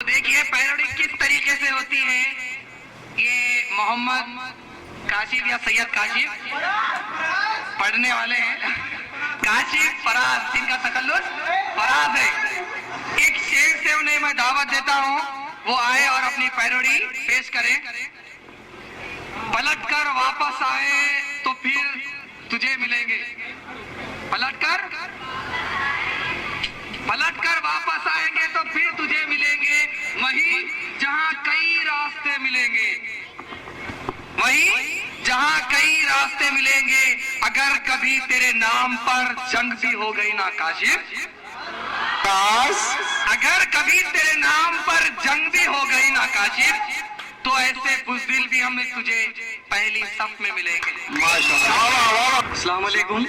देखिए पैरोडी किस तरीके से होती है। ये मोहम्मद काशिफ या सैयद काशिफ पढ़ने वाले हैं। काशिफ फराज, जिनका तकल्लुस फराज है। एक शेर से उन्हें मैं दावत देता हूँ, वो आए और अपनी पैरोडी पेश करें। पलट कर वापस आए तो फिर तुझे मिलेंगे। पलट कर वापस आएंगे तो फिर तुझे मिलेंगे, वहीं जहां कई रास्ते मिलेंगे, वहीं जहां कई रास्ते मिलेंगे। अगर कभी तेरे नाम पर जंग भी हो गई ना काशिफ, अगर कभी तेरे नाम पर जंग भी हो गई ना काशिफ, तो ऐसे बुज़दिल भी हम तुझे पहली सफ में मिलेंगे। माशाअल्लाह। अस्सलाम वालेकुम,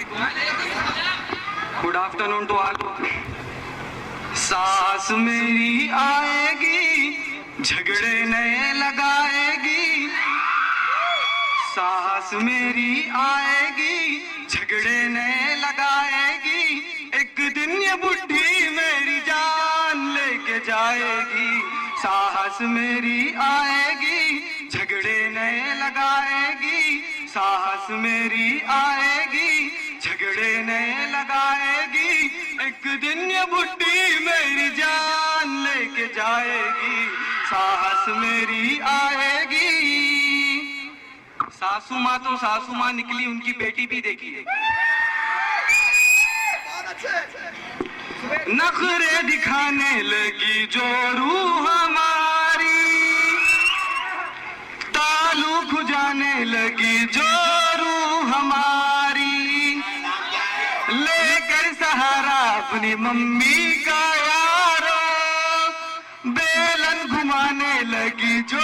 गुड आफ्टरनून टू ऑल। सास मेरी आएगी, झगड़े नए लगाएगी। सास मेरी आएगी, झगड़े नए लगाएगी। एक दिन ये बुढ़ी मेरी जान लेके जाएगी। सास मेरी आएगी, झगड़े नए लगाएगी। सास मेरी आएगी, झगड़े नए लगाएगी। एक दिन ये बुढ़ी मेरी जान लेके जाएगी। सास मेरी आएगी। सासू माँ तो सासू माँ निकली, उनकी बेटी भी देखी। नखरे दिखाने लगी जो रूह हमारी, ताल्लुक जाने लगी जो रूह हमारी। लेकर सहारा अपनी मम्मी का यारो, बेलन घुमाने लगी जो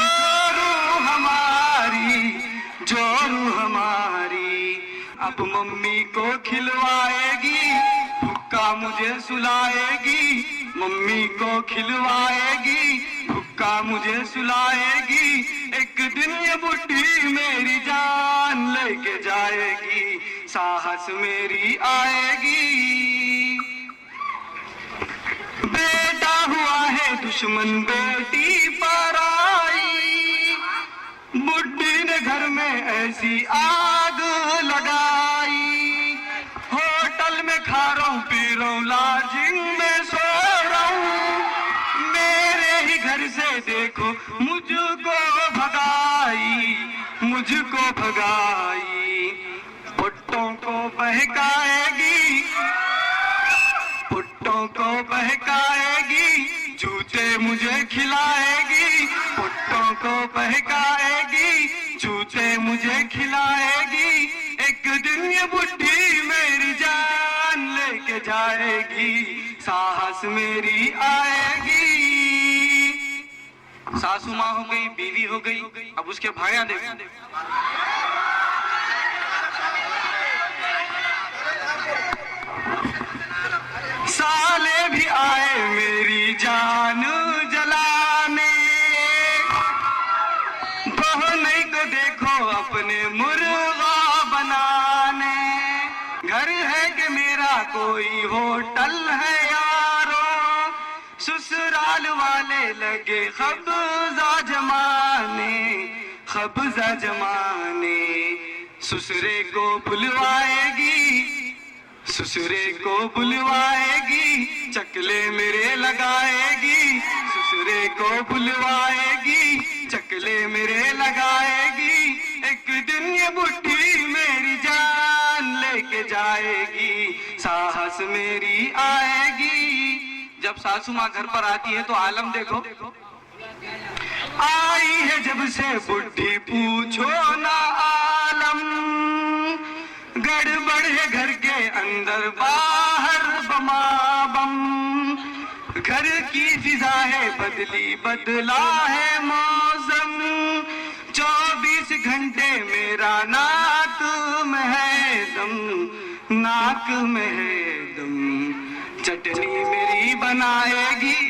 रूह हमारी, जो रूह हमारी। अब मम्मी को खिलवाएगी, भुक्का मुझे सुलाएगी। मम्मी को खिलवाएगी, भुक्का मुझे सुलाएगी। एक दिन ये बुढ़ी मेरी जान लेके जाएगी। साहस मेरी आएगी। बेटा हुआ है दुश्मन बेटी पर आई, बुढ़ी ने घर में ऐसी आग लगाई। होटल में खा रहा हूँ, पी रहा हूँ, लॉजिंग में सो रहा हूँ। मेरे ही घर से देखो मुझको भगाई, मुझको भगाई। पुट्टों को बहकाएगी, पुट्टों को बहकाएगी। जूते मुझे खिलाएगी, पुट्टों को बहकाएगी। जूते मुझे खिलाएगी। एक दिन ये बुढ़ी मेरी जान लेके जाएगी। साहस मेरी आएगी। सासू माँ हो गई, बीवी हो गई, अब उसके भाया देखो। साले भी आए मेरी जान जलाने, बहनों को देखो अपने मुर्गा बनाने। घर है कि मेरा कोई होटल है यारो, ससुराल वाले लगे खब्जा जमाने, खब्जा जमाने। ससुरे को बुलवाएगी, ससुरे को बुलवाएगी। चकले मेरे लगाएगी, ससुरे को बुलवाएगी। चकले मेरे लगाएगी। एक दिन ये बुढ़ी मेरी जान लेके जाएगी। साहस मेरी आएगी। जब सासू माँ घर पर आती है तो आलम देखो। आई है जब से बुढ़ी पूछो ना आलम, गड़बड़ है घर के अंदर बाहर बमाबम। घर की फिजा है बदली, बदला है मौसम। 24 घंटे मेरा नाक में है दम, नाक में है दम। चटनी मेरी बनाएगी,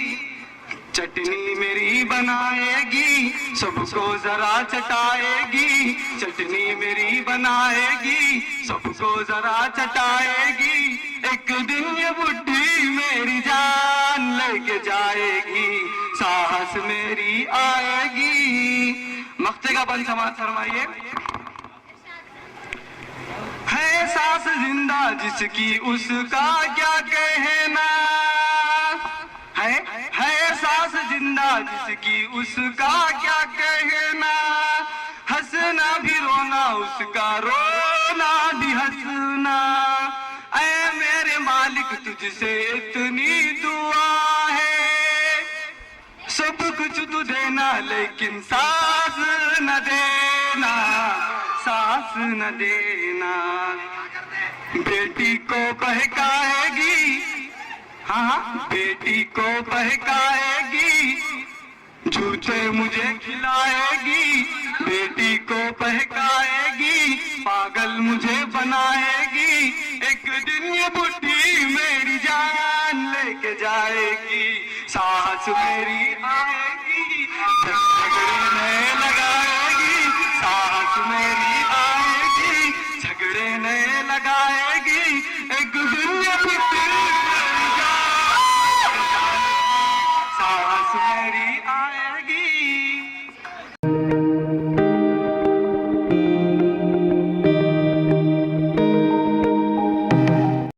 चटनी मेरी बनाएगी। सबको जरा चटाएगी, चटनी मेरी बनाएगी। सबको जरा चटाएगी। एक दिन ये बुढ़ी मेरी जान लेके जाएगी। सांस मेरी आएगी। मक्ते का बंद समाज फरमाइए। है सांस जिंदा जिसकी उसका क्या कहना, है सांस जिंदा जिसकी उसका क्या कहना, हंसना भी रोना उसका, रोना भी हंसना। ऐ मेरे मालिक तुझसे इतनी दुआ है, सब कुछ तू देना लेकिन सांस न देना, सांस न देना। बेटी को बहकाएगी, हाँ बेटी को बहकाएगी, झूठे मुझे खिलाएगी। बेटी को बहकाएगी, पागल मुझे बनाएगी। एक दिन ये बुढ़ी मेरी जान लेके जाएगी, सांस मेरी आएगी।